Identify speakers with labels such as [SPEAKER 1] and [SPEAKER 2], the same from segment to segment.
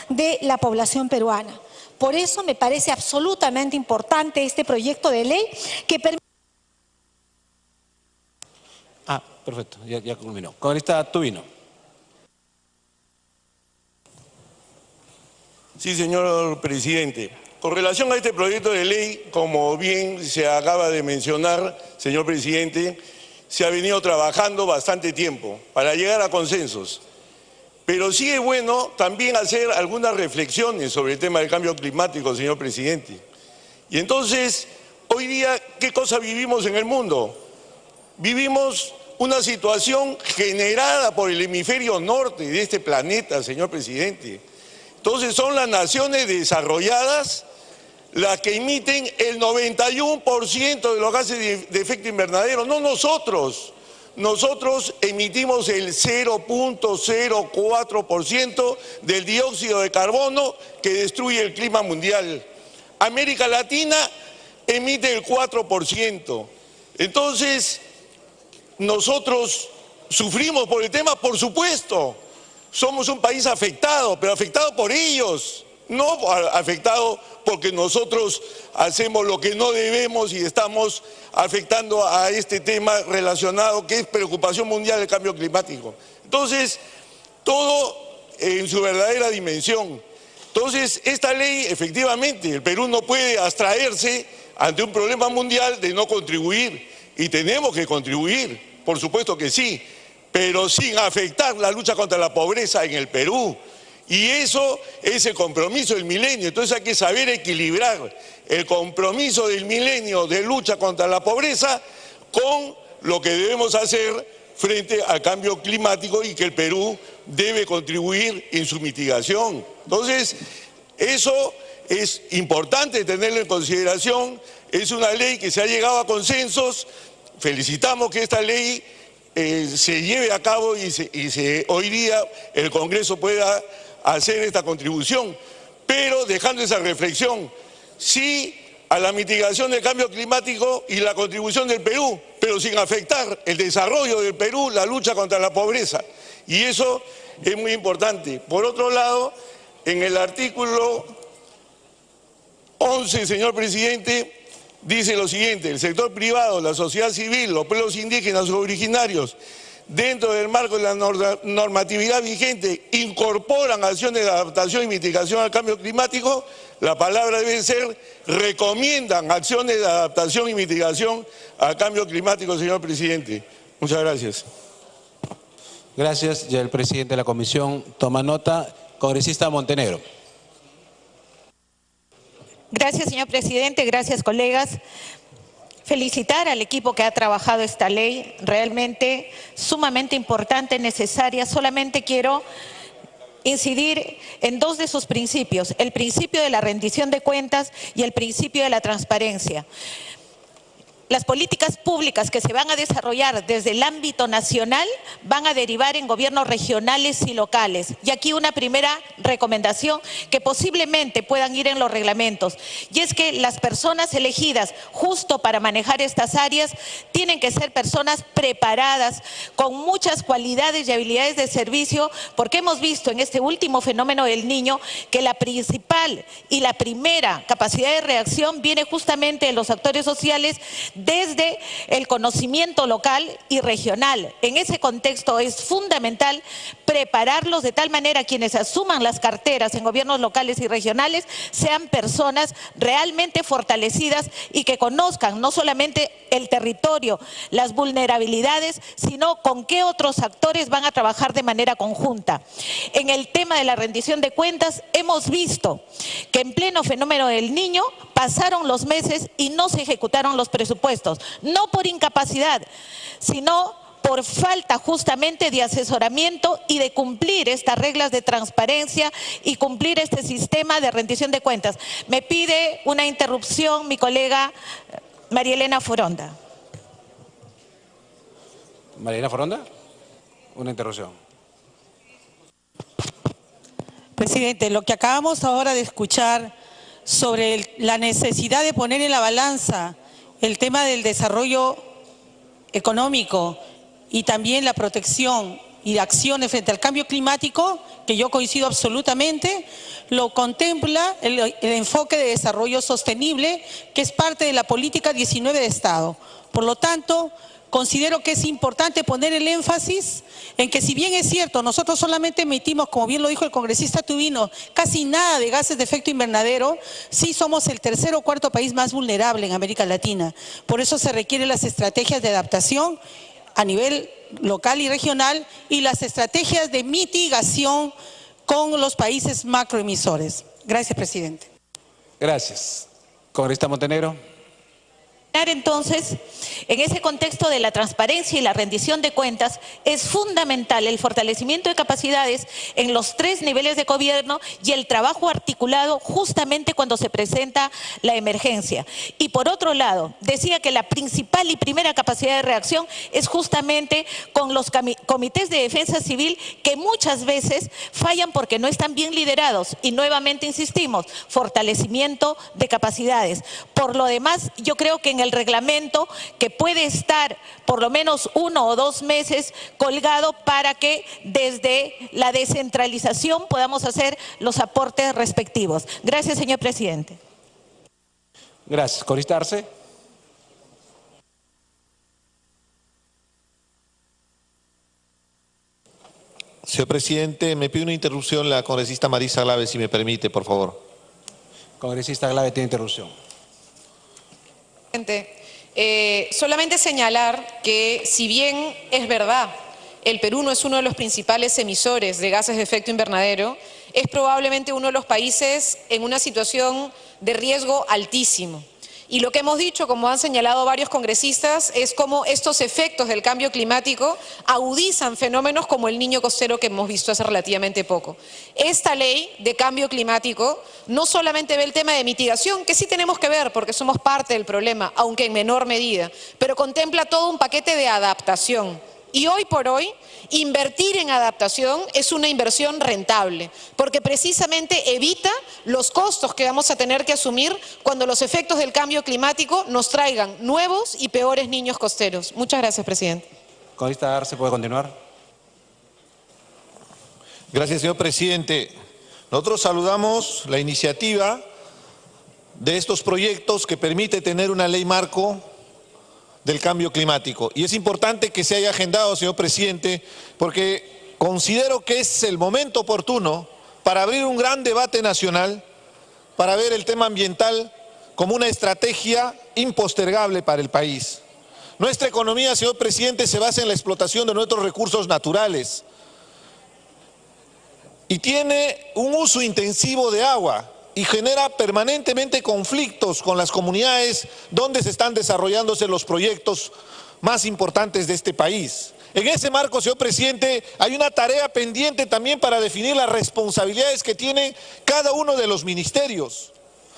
[SPEAKER 1] de la población peruana. Por eso me parece absolutamente importante este proyecto de ley que permite...
[SPEAKER 2] Perfecto, ya culminó. Congresista Tubino.
[SPEAKER 3] Sí, señor presidente. Con relación a este proyecto de ley, como bien se acaba de mencionar, señor presidente, se ha venido trabajando bastante tiempo para llegar a consensos. Pero sí es bueno también hacer algunas reflexiones sobre el tema del cambio climático, señor presidente. Y entonces, hoy día, ¿qué cosa vivimos en el mundo? Vivimos una situación generada por el hemisferio norte de este planeta, señor presidente. Entonces son las naciones desarrolladas las que emiten el 91% de los gases de efecto invernadero, no nosotros. Nosotros emitimos el 0.04% del dióxido de carbono que destruye el clima mundial. América Latina emite el 4%. Entonces, nosotros sufrimos por el tema, por supuesto. Somos un país afectado, pero afectado por ellos, no afectado porque nosotros hacemos lo que no debemos y estamos afectando a este tema relacionado que es preocupación mundial del cambio climático. Entonces, todo en su verdadera dimensión. Entonces, esta ley, efectivamente, el Perú no puede abstraerse ante un problema mundial de no contribuir y tenemos que contribuir, por supuesto que sí, pero sin afectar la lucha contra la pobreza en el Perú. Y eso es el compromiso del milenio. Entonces hay que saber equilibrar el compromiso del milenio de lucha contra la pobreza con lo que debemos hacer frente al cambio climático y que el Perú debe contribuir en su mitigación. Entonces, eso es importante tenerlo en consideración. Es una ley que se ha llegado a consensos. Felicitamos que esta ley se lleve a cabo y hoy día el Congreso pueda hacer esta contribución, pero dejando esa reflexión, sí a la mitigación del cambio climático y la contribución del Perú, pero sin afectar el desarrollo del Perú, la lucha contra la pobreza. Y eso es muy importante. Por otro lado, en el artículo 11, señor presidente, dice lo siguiente: el sector privado, la sociedad civil, los pueblos indígenas o originarios, dentro del marco de la normatividad vigente, incorporan acciones de adaptación y mitigación al cambio climático. La palabra debe ser recomiendan acciones de adaptación y mitigación al cambio climático, señor presidente. Muchas gracias.
[SPEAKER 2] Gracias. Ya el presidente de la comisión toma nota. Congresista Montenegro.
[SPEAKER 4] Gracias, señor presidente. Gracias, colegas. Felicitar al equipo que ha trabajado esta ley, realmente sumamente importante, necesaria. Solamente quiero incidir en dos de sus principios: el principio de la rendición de cuentas y el principio de la transparencia. Las políticas públicas que se van a desarrollar desde el ámbito nacional van a derivar en gobiernos regionales y locales. Y aquí una primera recomendación que posiblemente puedan ir en los reglamentos. Y es que las personas elegidas justo para manejar estas áreas tienen que ser personas preparadas, con muchas cualidades y habilidades de servicio, porque hemos visto en este último fenómeno del Niño que la principal y la primera capacidad de reacción viene justamente de los actores sociales, desde el conocimiento local y regional. En ese contexto es fundamental prepararlos de tal manera quienes asuman las carteras en gobiernos locales y regionales sean personas realmente fortalecidas y que conozcan no solamente el territorio, las vulnerabilidades, sino con qué otros actores van a trabajar de manera conjunta. En el tema de la rendición de cuentas hemos visto que en pleno fenómeno del Niño pasaron los meses y no se ejecutaron los presupuestos, no por incapacidad, sino por falta justamente de asesoramiento y de cumplir estas reglas de transparencia y cumplir este sistema de rendición de cuentas. Me pide una interrupción mi colega María Elena Foronda.
[SPEAKER 2] María Elena Foronda, una interrupción.
[SPEAKER 5] Presidente, lo que acabamos ahora de escuchar sobre la necesidad de poner en la balanza el tema del desarrollo económico y también la protección y acciones frente al cambio climático, que yo coincido absolutamente, lo contempla el enfoque de desarrollo sostenible, que es parte de la política 19 de Estado. Por lo tanto, considero que es importante poner el énfasis en que, si bien es cierto, nosotros solamente emitimos, como bien lo dijo el congresista Tubino, casi nada de gases de efecto invernadero, sí somos el tercer o cuarto país más vulnerable en América Latina. Por eso se requieren las estrategias de adaptación a nivel local y regional y las estrategias de mitigación con los países macroemisores. Gracias, presidente.
[SPEAKER 2] Gracias. Congresista Montenegro.
[SPEAKER 4] Entonces, en ese contexto de la transparencia y la rendición de cuentas, es fundamental el fortalecimiento de capacidades en los 3 niveles de gobierno y el trabajo articulado justamente cuando se presenta la emergencia. Y por otro lado, decía que la principal y primera capacidad de reacción es justamente con los comités de defensa civil, que muchas veces fallan porque no están bien liderados. Y nuevamente insistimos, fortalecimiento de capacidades. Por lo demás, yo creo que en el reglamento, que puede estar por lo menos 1 o 2 meses colgado, para que desde la descentralización podamos hacer los aportes respectivos. Gracias, señor presidente.
[SPEAKER 2] Gracias. Congresista Arce.
[SPEAKER 6] Señor presidente, me pide una interrupción la congresista Marisa Glave, si me permite, por favor.
[SPEAKER 2] Congresista Glave tiene interrupción.
[SPEAKER 7] Solamente señalar que, si bien es verdad, el Perú no es uno de los principales emisores de gases de efecto invernadero, es probablemente uno de los países en una situación de riesgo altísimo. Y lo que hemos dicho, como han señalado varios congresistas, es cómo estos efectos del cambio climático agudizan fenómenos como el Niño costero que hemos visto hace relativamente poco. Esta ley de cambio climático no solamente ve el tema de mitigación, que sí tenemos que ver porque somos parte del problema, aunque en menor medida, pero contempla todo un paquete de adaptación. Y hoy por hoy, invertir en adaptación es una inversión rentable, porque precisamente evita los costos que vamos a tener que asumir cuando los efectos del cambio climático nos traigan nuevos y peores niños costeros. Muchas gracias, presidente.
[SPEAKER 2] Congresista Arce, ¿puede continuar?
[SPEAKER 6] Gracias, señor presidente. Nosotros saludamos la iniciativa de estos proyectos que permite tener una ley marco del cambio climático. Y es importante que se haya agendado, señor presidente, porque considero que es el momento oportuno para abrir un gran debate nacional, para ver el tema ambiental como una estrategia impostergable para el país. Nuestra economía, señor presidente, se basa en la explotación de nuestros recursos naturales y tiene un uso intensivo de agua, y genera permanentemente conflictos con las comunidades donde se están desarrollándose los proyectos más importantes de este país. En ese marco, señor presidente, hay una tarea pendiente también para definir las responsabilidades que tiene cada uno de los ministerios.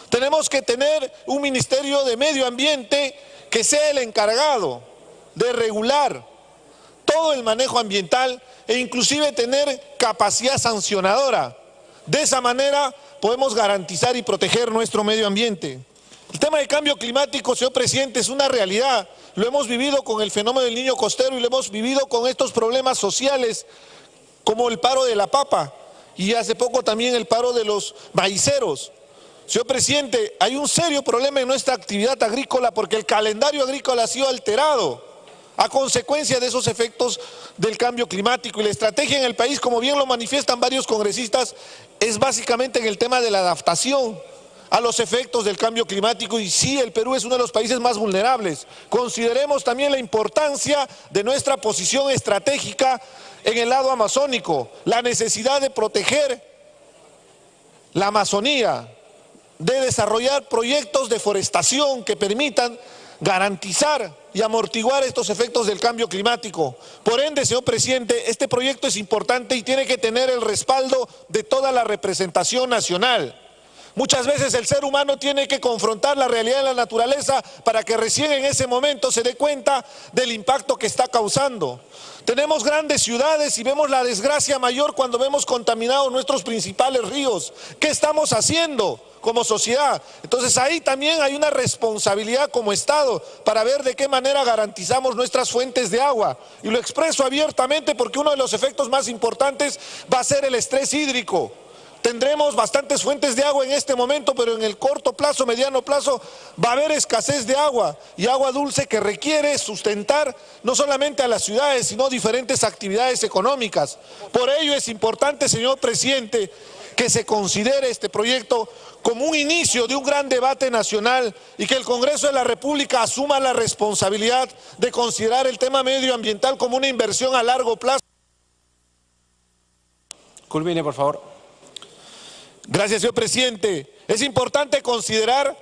[SPEAKER 6] Tenemos que tener un ministerio de medio ambiente que sea el encargado de regular todo el manejo ambiental e inclusive tener capacidad sancionadora. De esa manera podemos garantizar y proteger nuestro medio ambiente. El tema del cambio climático, señor presidente, es una realidad. Lo hemos vivido con el fenómeno del Niño costero y lo hemos vivido con estos problemas sociales como el paro de la papa y hace poco también el paro de los maiceros. Señor presidente, hay un serio problema en nuestra actividad agrícola porque el calendario agrícola ha sido alterado a consecuencia de esos efectos del cambio climático, y la estrategia en el país, como bien lo manifiestan varios congresistas, es básicamente en el tema de la adaptación a los efectos del cambio climático. Y sí, el Perú es uno de los países más vulnerables. Consideremos también la importancia de nuestra posición estratégica en el lado amazónico, la necesidad de proteger la Amazonía, de desarrollar proyectos de forestación que permitan garantizar y amortiguar estos efectos del cambio climático. Por ende, señor presidente, este proyecto es importante y tiene que tener el respaldo de toda la representación nacional. Muchas veces el ser humano tiene que confrontar la realidad de la naturaleza para que recién en ese momento se dé cuenta del impacto que está causando. Tenemos grandes ciudades y vemos la desgracia mayor cuando vemos contaminados nuestros principales ríos. ¿Qué estamos haciendo como sociedad. Entonces ahí también hay una responsabilidad como Estado para ver de qué manera garantizamos nuestras fuentes de agua. Y lo expreso abiertamente porque uno de los efectos más importantes va a ser el estrés hídrico. Tendremos bastantes fuentes de agua en este momento, pero en el corto plazo, mediano plazo, va a haber escasez de agua y agua dulce que requiere sustentar no solamente a las ciudades, sino diferentes actividades económicas. Por ello es importante, señor presidente, que se considere este proyecto como un inicio de un gran debate nacional y que el Congreso de la República asuma la responsabilidad de considerar el tema medioambiental como una inversión a largo plazo.
[SPEAKER 2] Culmine, por favor.
[SPEAKER 6] Gracias, señor presidente. Es importante considerar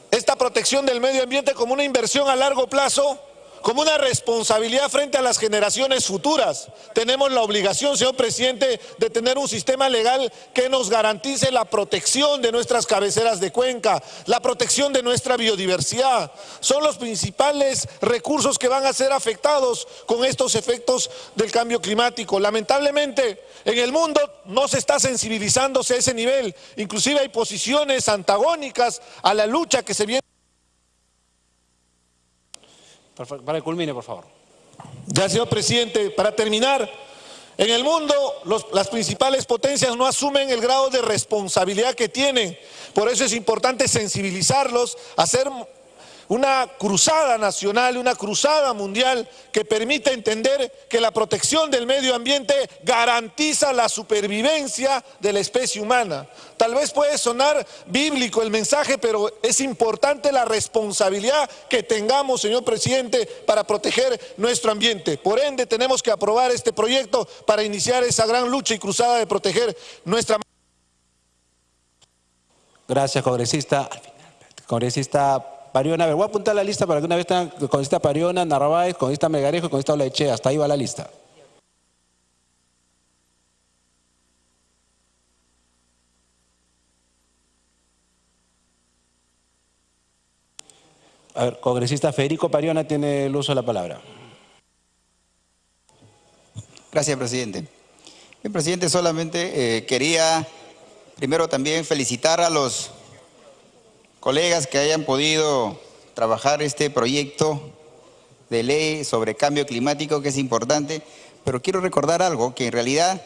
[SPEAKER 6] esta protección del medio ambiente como una inversión a largo plazo, como una responsabilidad frente a las generaciones futuras. Tenemos la obligación, señor presidente, de tener un sistema legal que nos garantice la protección de nuestras cabeceras de cuenca, la protección de nuestra biodiversidad. Son los principales recursos que van a ser afectados con estos efectos del cambio climático. Lamentablemente, en el mundo no se está sensibilizándose a ese nivel. Inclusive hay posiciones antagónicas a la lucha que se viene.
[SPEAKER 2] Para el culmine, por favor.
[SPEAKER 6] Ya, señor presidente, para terminar, en el mundo las principales potencias no asumen el grado de responsabilidad que tienen. Por eso es importante sensibilizarlos, hacer una cruzada nacional, una cruzada mundial que permita entender que la protección del medio ambiente garantiza la supervivencia de la especie humana. Tal vez puede sonar bíblico el mensaje, pero es importante la responsabilidad que tengamos, señor presidente, para proteger nuestro ambiente. Por ende, tenemos que aprobar este proyecto para iniciar esa gran lucha y cruzada de proteger nuestra...
[SPEAKER 2] Gracias, congresista. Congresista Pariona, a ver, voy a apuntar la lista para que una vez tengan congresista Pariona, Narváez, congresista Melgarejo y congresista Olaechea. Hasta ahí va la lista. A ver, congresista Federico Pariona tiene el uso de la palabra.
[SPEAKER 8] Gracias, presidente. Bien, presidente, solamente quería primero también felicitar a los colegas que hayan podido trabajar este proyecto de ley sobre cambio climático, que es importante, pero quiero recordar algo que en realidad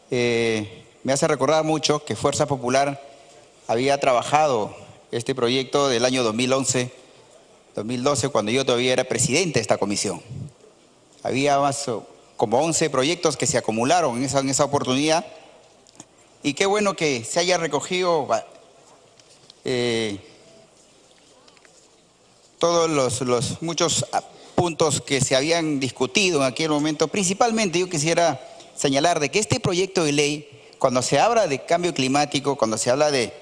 [SPEAKER 8] me hace recordar mucho que Fuerza Popular había trabajado este proyecto del año 2011, 2012, cuando yo todavía era presidente de esta comisión. Había más como 11 proyectos que se acumularon en esa oportunidad y qué bueno que se haya recogido todos los muchos puntos que se habían discutido en aquel momento. Principalmente yo quisiera señalar de que este proyecto de ley, cuando se habla de cambio climático, cuando se habla de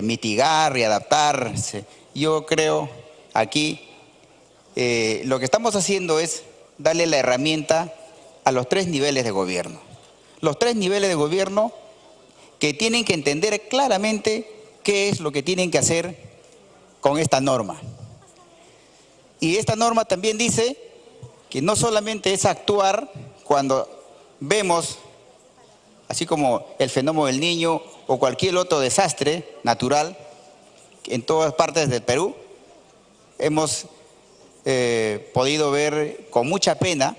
[SPEAKER 8] mitigar y adaptarse, yo creo aquí lo que estamos haciendo es darle la herramienta a los 3 niveles de gobierno. Los 3 niveles de gobierno que tienen que entender claramente qué es lo que tienen que hacer con esta norma. Y esta norma también dice que no solamente es actuar cuando vemos, así como el fenómeno del Niño o cualquier otro desastre natural en todas partes del Perú, hemos podido ver con mucha pena,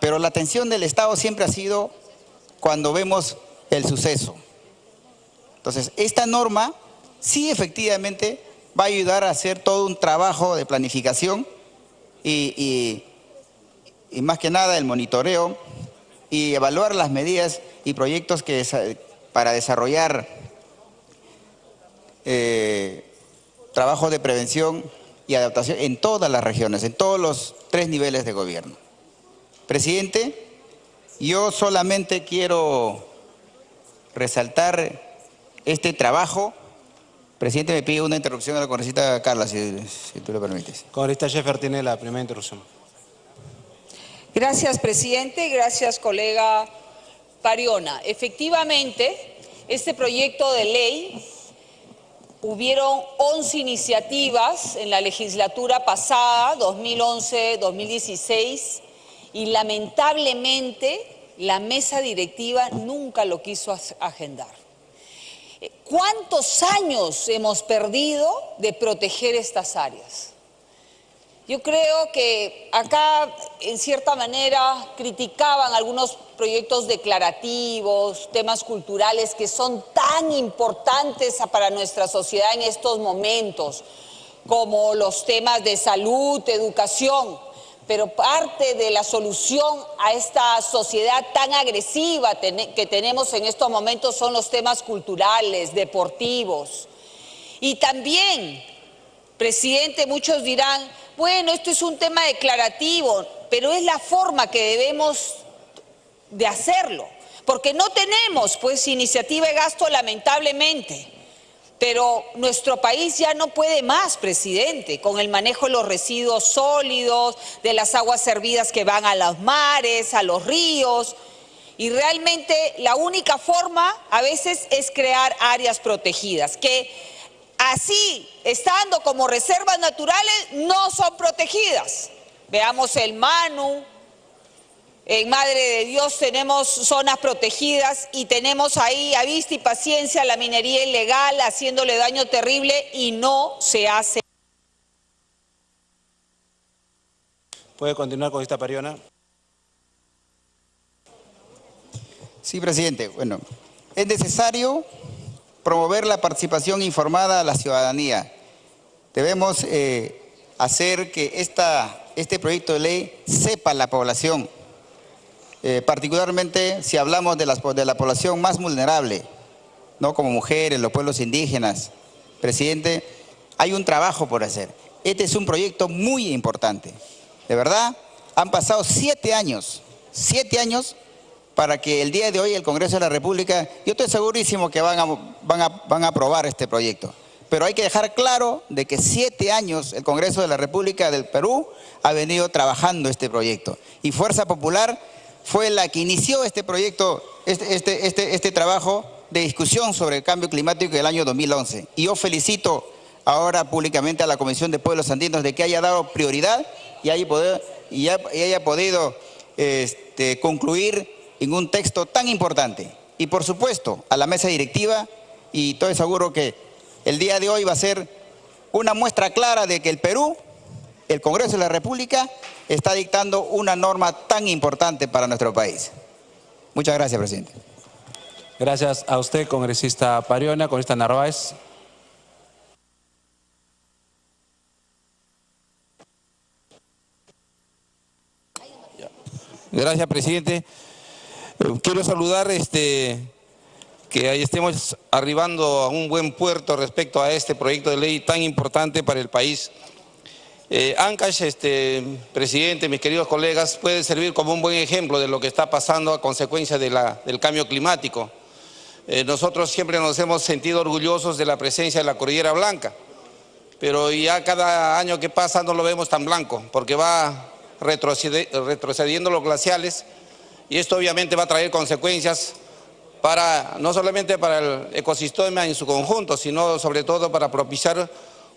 [SPEAKER 8] pero la atención del Estado siempre ha sido cuando vemos el suceso. Entonces, esta norma sí efectivamente va a ayudar a hacer todo un trabajo de planificación y más que nada el monitoreo y evaluar las medidas y proyectos para desarrollar trabajos de prevención y adaptación en todas las regiones, en todos los 3 niveles de gobierno. Presidente, yo solamente quiero resaltar este trabajo. Presidente, me pide una interrupción a la congresista Carla, si tú le permites.
[SPEAKER 2] Congresista Scheffer tiene la primera interrupción.
[SPEAKER 9] Gracias, presidente. Gracias, colega Pariona. Efectivamente, este proyecto de ley, hubieron 11 iniciativas en la legislatura pasada, 2011-2016, y lamentablemente la mesa directiva nunca lo quiso agendar. ¿Cuántos años hemos perdido de proteger estas áreas? Yo creo que acá, en cierta manera, criticaban algunos proyectos declarativos, temas culturales que son tan importantes para nuestra sociedad en estos momentos, como los temas de salud, educación. Pero parte de la solución a esta sociedad tan agresiva que tenemos en estos momentos son los temas culturales, deportivos. Y también, presidente, muchos dirán, bueno, esto es un tema declarativo, pero es la forma que debemos de hacerlo, porque no tenemos, pues, iniciativa de gasto, lamentablemente. Pero nuestro país ya no puede más, presidente, con el manejo de los residuos sólidos, de las aguas servidas que van a los mares, a los ríos. Y realmente la única forma a veces es crear áreas protegidas, que así, estando como reservas naturales, no son protegidas. Veamos el Manu. En Madre de Dios tenemos zonas protegidas y tenemos ahí a vista y paciencia la minería ilegal haciéndole daño terrible y no se hace.
[SPEAKER 2] ¿Puede continuar con esta Pariona?
[SPEAKER 8] Sí, presidente. Bueno, es necesario promover la participación informada a la ciudadanía. Debemos hacer que este proyecto de ley sepa la población. Particularmente si hablamos de la población más vulnerable, ¿no? Como mujeres, los pueblos indígenas. Presidente, hay un trabajo por hacer. Este es un proyecto muy importante. De verdad, han pasado 7 años para que el día de hoy el Congreso de la República, yo estoy segurísimo que van a aprobar este proyecto. Pero hay que dejar claro de que 7 años el Congreso de la República del Perú ha venido trabajando este proyecto. Y Fuerza Popular fue la que inició este proyecto, este trabajo de discusión sobre el cambio climático del año 2011. Y yo felicito ahora públicamente a la Comisión de Pueblos Andinos de que haya dado prioridad y haya podido concluir en un texto tan importante. Y por supuesto a la mesa directiva, y estoy seguro que el día de hoy va a ser una muestra clara de que el Perú, el Congreso de la República, está dictando una norma tan importante para nuestro país. Muchas gracias, presidente.
[SPEAKER 2] Gracias a usted, congresista Pariona. Congresista Narváez.
[SPEAKER 10] Gracias, presidente. Quiero saludar que ahí estemos arribando a un buen puerto respecto a este proyecto de ley tan importante para el país. Ancash, presidente, mis queridos colegas, puede servir como un buen ejemplo de lo que está pasando a consecuencia del cambio climático. Nosotros siempre nos hemos sentido orgullosos de la presencia de la Cordillera Blanca, pero ya cada año que pasa no lo vemos tan blanco, porque va retrocediendo los glaciales, y esto obviamente va a traer consecuencias no solamente para el ecosistema en su conjunto, sino sobre todo para propiciar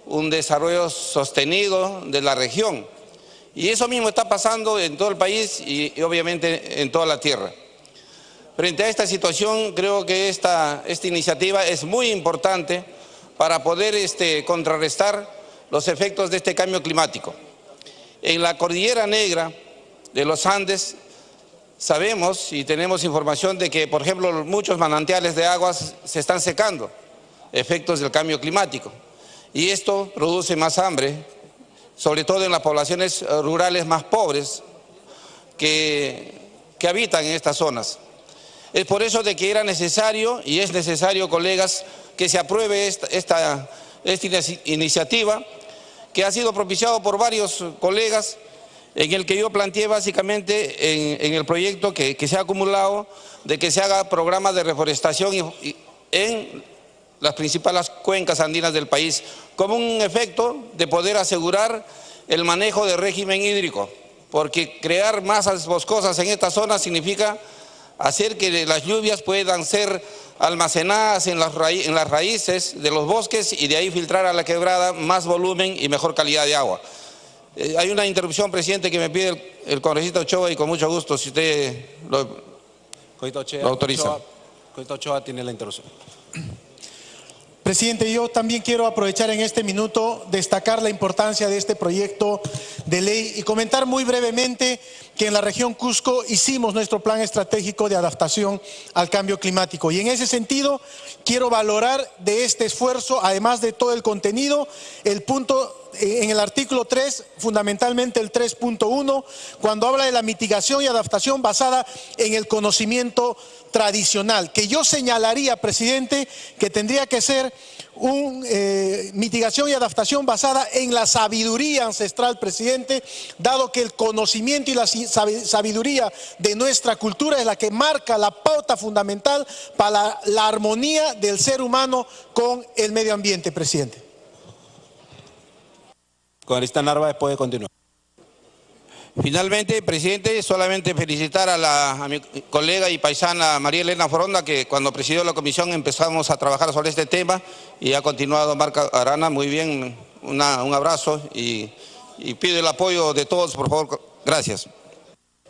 [SPEAKER 10] un desarrollo sostenido de la región. Y eso mismo está pasando en todo el país y obviamente en toda la tierra. Frente a esta situación, creo que esta iniciativa es muy importante para poder contrarrestar los efectos de este cambio climático. En la Cordillera Negra de los Andes sabemos y tenemos información de que, por ejemplo, muchos manantiales de aguas se están secando, efectos del cambio climático. Y esto produce más hambre, sobre todo en las poblaciones rurales más pobres que habitan en estas zonas. Es por eso de que era necesario, y es necesario, colegas, que se apruebe esta iniciativa, que ha sido propiciado por varios colegas, en el que yo planteé básicamente en el proyecto que se ha acumulado, de que se haga programas de reforestación en las principales cuencas andinas del país, como un efecto de poder asegurar el manejo del régimen hídrico, porque crear masas boscosas en esta zona significa hacer que las lluvias puedan ser almacenadas en las raíces de los bosques y de ahí filtrar a la quebrada más volumen y mejor calidad de agua. Hay una interrupción, presidente, que me pide el congresista Ochoa, y con mucho gusto, si usted Lo autoriza.
[SPEAKER 2] Congresista Ochoa tiene la interrupción.
[SPEAKER 11] Presidente, yo también quiero aprovechar en este minuto destacar la importancia de este proyecto de ley y comentar muy brevemente que en la región Cusco hicimos nuestro plan estratégico de adaptación al cambio climático. Y en ese sentido quiero valorar de este esfuerzo, además de todo el contenido, el punto en el artículo 3, fundamentalmente el 3.1, cuando habla de la mitigación y adaptación basada en el conocimiento tradicional, que yo señalaría, presidente, que tendría que ser una mitigación y adaptación basada en la sabiduría ancestral, presidente, dado que el conocimiento y la sabiduría de nuestra cultura es la que marca la pauta fundamental para la armonía del ser humano con el medio ambiente, presidente.
[SPEAKER 2] Congresista Narváez puede continuar.
[SPEAKER 10] Finalmente, presidente, solamente felicitar a mi colega y paisana María Elena Foronda, que cuando presidió la comisión empezamos a trabajar sobre este tema y ha continuado Marca Arana, muy bien, un abrazo y pido el apoyo de todos, por favor. Gracias.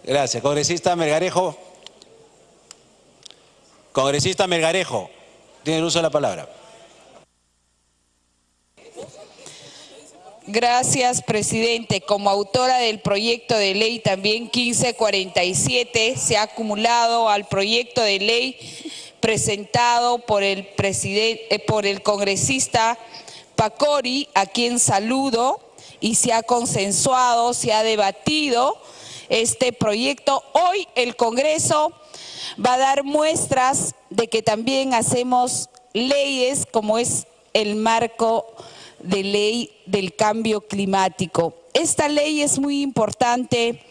[SPEAKER 2] Gracias. Congresista Melgarejo. Congresista Melgarejo, tiene el uso de la palabra.
[SPEAKER 9] Gracias, presidente. Como autora del proyecto de ley también 1547, se ha acumulado al proyecto de ley presentado por el congresista Pacori, a quien saludo, y se ha consensuado, se ha debatido este proyecto. Hoy el Congreso va a dar muestras de que también hacemos leyes como es el marco de ley del cambio climático. Esta ley es muy importante,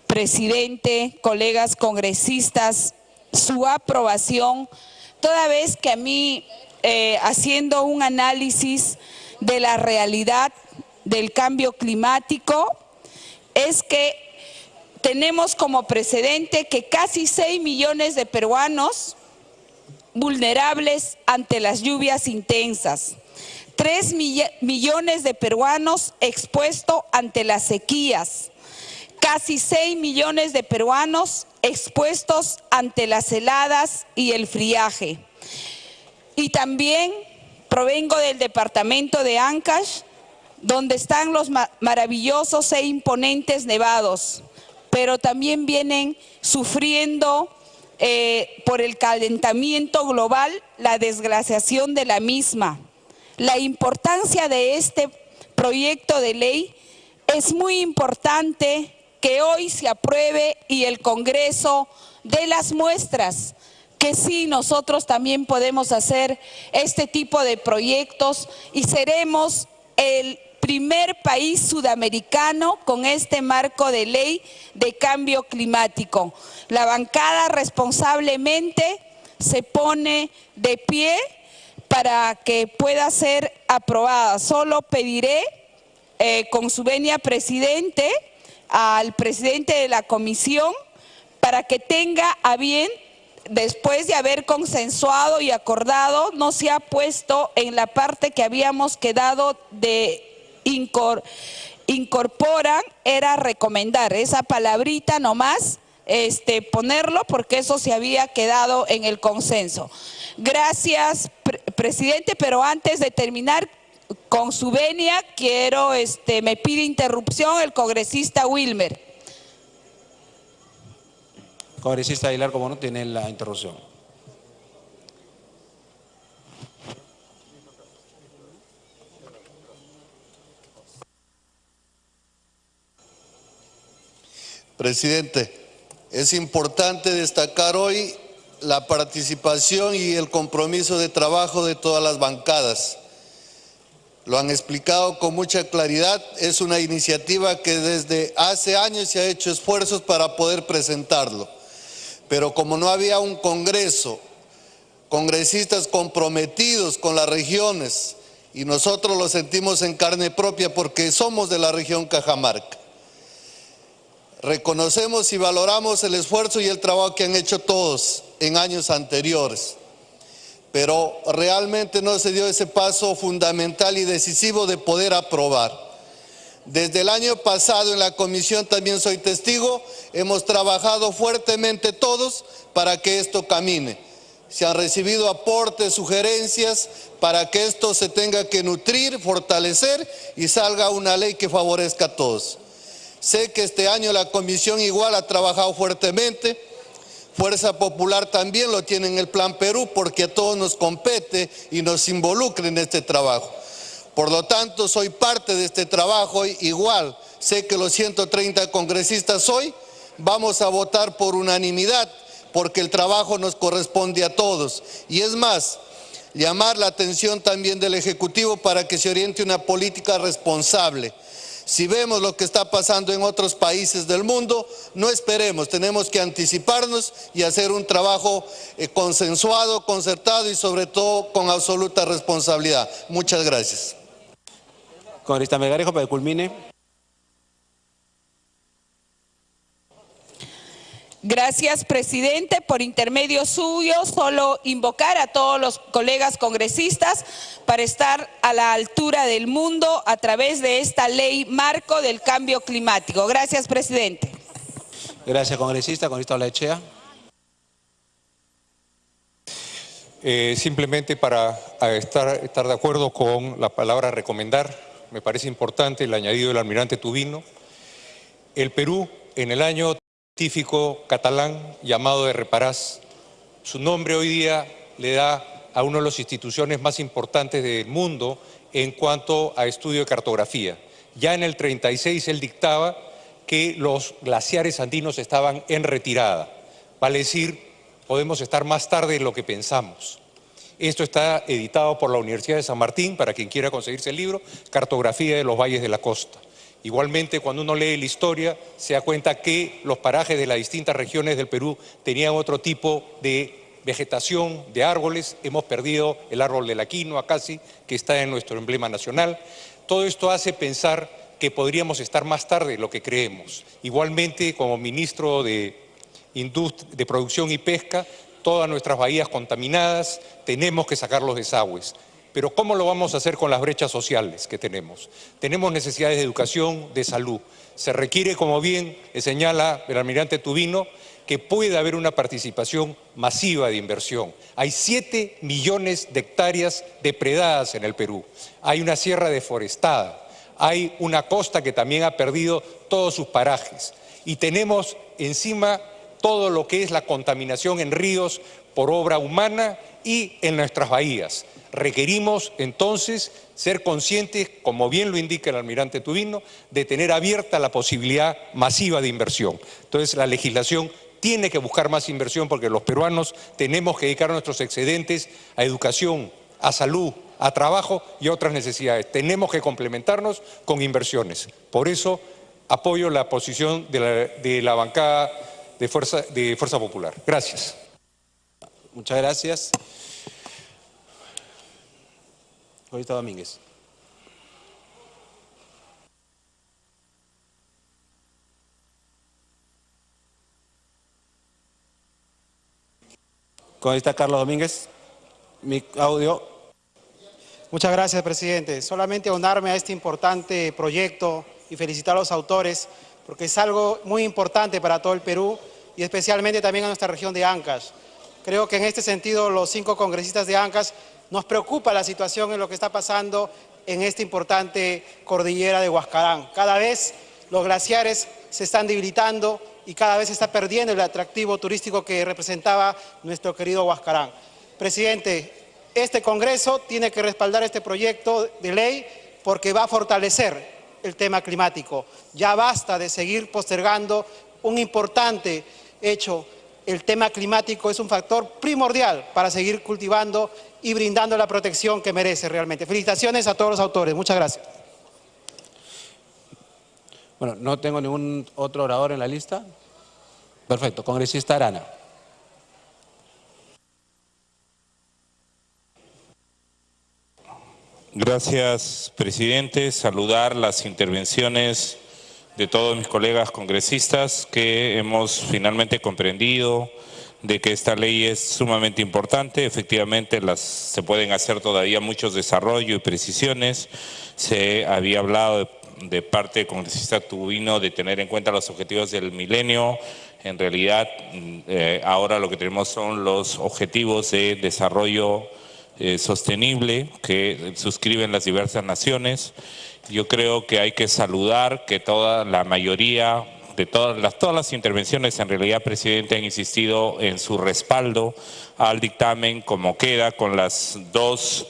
[SPEAKER 9] presidente, colegas congresistas, su aprobación, toda vez que a mí, haciendo un análisis de la realidad del cambio climático, es que tenemos como precedente que casi 6 millones de peruanos vulnerables ante las lluvias intensas. 3 millones de peruanos expuestos ante las sequías, casi 6 millones de peruanos expuestos ante las heladas y el friaje. Y también provengo del departamento de Ancash, donde están los maravillosos e imponentes nevados, pero también vienen sufriendo por el calentamiento global la desglaciación de la misma. La importancia de este proyecto de ley es muy importante que hoy se apruebe y el Congreso dé las muestras que sí, nosotros también podemos hacer este tipo de proyectos y seremos el primer país sudamericano con este marco de ley de cambio climático. La bancada responsablemente se pone de pie para que pueda ser aprobada. Solo pediré, con su venia, presidente, al presidente de la comisión, para que tenga a bien, después de haber consensuado y acordado, no se ha puesto en la parte que habíamos quedado de incorporan, era recomendar, esa palabrita nomás, ponerlo, porque eso se había quedado en el consenso. Gracias, presidente, pero antes de terminar, con su venia, me pide interrupción el congresista Wilmer.
[SPEAKER 2] Congresista Aguilar, como no, tiene la interrupción.
[SPEAKER 12] Presidente, es importante destacar hoy la participación y el compromiso de trabajo de todas las bancadas. Lo han explicado con mucha claridad, es una iniciativa que desde hace años se ha hecho esfuerzos para poder presentarlo. Pero como no había un Congreso, congresistas comprometidos con las regiones, y nosotros lo sentimos en carne propia porque somos de la región Cajamarca. Reconocemos y valoramos el esfuerzo y el trabajo que han hecho todos en años anteriores, pero realmente no se dio ese paso fundamental y decisivo de poder aprobar. Desde el año pasado en la comisión también soy testigo, hemos trabajado fuertemente todos para que esto camine. Se han recibido aportes, sugerencias para que esto se tenga que nutrir, fortalecer y salga una ley que favorezca a todos. Sé que este año la comisión igual ha trabajado fuertemente, Fuerza Popular también lo tiene en el Plan Perú porque a todos nos compete y nos involucra en este trabajo. Por lo tanto, soy parte de este trabajo, igual sé que los 130 congresistas hoy vamos a votar por unanimidad porque el trabajo nos corresponde a todos. Y es más, llamar la atención también del Ejecutivo para que se oriente una política responsable. Si vemos lo que está pasando en otros países del mundo, no esperemos, tenemos que anticiparnos y hacer un trabajo consensuado, concertado y sobre todo con absoluta responsabilidad. Muchas gracias.
[SPEAKER 2] Congresista Melgarejo, para que culmine.
[SPEAKER 13] Gracias, presidente. Por intermedio suyo, solo invocar a todos los colegas congresistas para estar a la altura del mundo a través de esta ley marco del cambio climático. Gracias, presidente.
[SPEAKER 2] Gracias, congresista. Congresista Olaechea.
[SPEAKER 14] Simplemente para estar de acuerdo con la palabra recomendar, me parece importante el añadido del almirante Tubino. El Perú, en el año científico catalán llamado de Reparás, su nombre hoy día le da a una de las instituciones más importantes del mundo en cuanto a estudio de cartografía. Ya en el 36 él dictaba que los glaciares andinos estaban en retirada, vale decir, podemos estar más tarde de lo que pensamos. Esto está editado por la Universidad de San Martín, para quien quiera conseguirse el libro, Cartografía de los Valles de la Costa. Igualmente, cuando uno lee la historia, se da cuenta que los parajes de las distintas regiones del Perú tenían otro tipo de vegetación, de árboles. Hemos perdido el árbol de la quinoa casi, que está en nuestro emblema nacional. Todo esto hace pensar que podríamos estar más tarde de lo que creemos. Igualmente, como ministro de Producción y Pesca, todas nuestras bahías contaminadas, tenemos que sacar los desagües. Pero ¿cómo lo vamos a hacer con las brechas sociales que tenemos? Tenemos necesidades de educación, de salud. Se requiere, como bien señala el almirante Tubino, que pueda haber una participación masiva de inversión. Hay 7 millones de hectáreas depredadas en el Perú. Hay una sierra deforestada. Hay una costa que también ha perdido todos sus parajes. Y tenemos encima todo lo que es la contaminación en ríos por obra humana y en nuestras bahías. Requerimos entonces ser conscientes, como bien lo indica el almirante Tubino, de tener abierta la posibilidad masiva de inversión. Entonces la legislación tiene que buscar más inversión porque los peruanos tenemos que dedicar nuestros excedentes a educación, a salud, a trabajo y a otras necesidades. Tenemos que complementarnos con inversiones. Por eso apoyo la posición de la bancada de Fuerza Popular. Gracias.
[SPEAKER 2] Muchas gracias. Congresista Domínguez. Congresista Carlos Domínguez. Mi audio.
[SPEAKER 15] Muchas gracias, presidente. Solamente unarme a este importante proyecto y felicitar a los autores porque es algo muy importante para todo el Perú y especialmente también a nuestra región de Ancash. Creo que en este sentido los 5 congresistas de Ancash nos preocupa la situación en lo que está pasando en esta importante cordillera de Huascarán. Cada vez los glaciares se están debilitando y cada vez se está perdiendo el atractivo turístico que representaba nuestro querido Huascarán. Presidente, este Congreso tiene que respaldar este proyecto de ley porque va a fortalecer el tema climático. Ya basta de seguir postergando un importante hecho. El tema climático es un factor primordial para seguir cultivando y brindando la protección que merece realmente. Felicitaciones a todos los autores. Muchas gracias.
[SPEAKER 2] Bueno, no tengo ningún otro orador en la lista. Perfecto. Congresista Arana.
[SPEAKER 16] Gracias, presidente. Saludar las intervenciones de todos mis colegas congresistas que hemos finalmente comprendido de que esta ley es sumamente importante. Efectivamente, se pueden hacer todavía muchos desarrollos y precisiones. Se había hablado de parte del congresista Tubino de tener en cuenta los objetivos del milenio. En realidad, ahora lo que tenemos son los objetivos de desarrollo sostenible que suscriben las diversas naciones. Yo creo que hay que saludar que toda la mayoría de todas las intervenciones, en realidad, presidente, han insistido en su respaldo al dictamen como queda, con las dos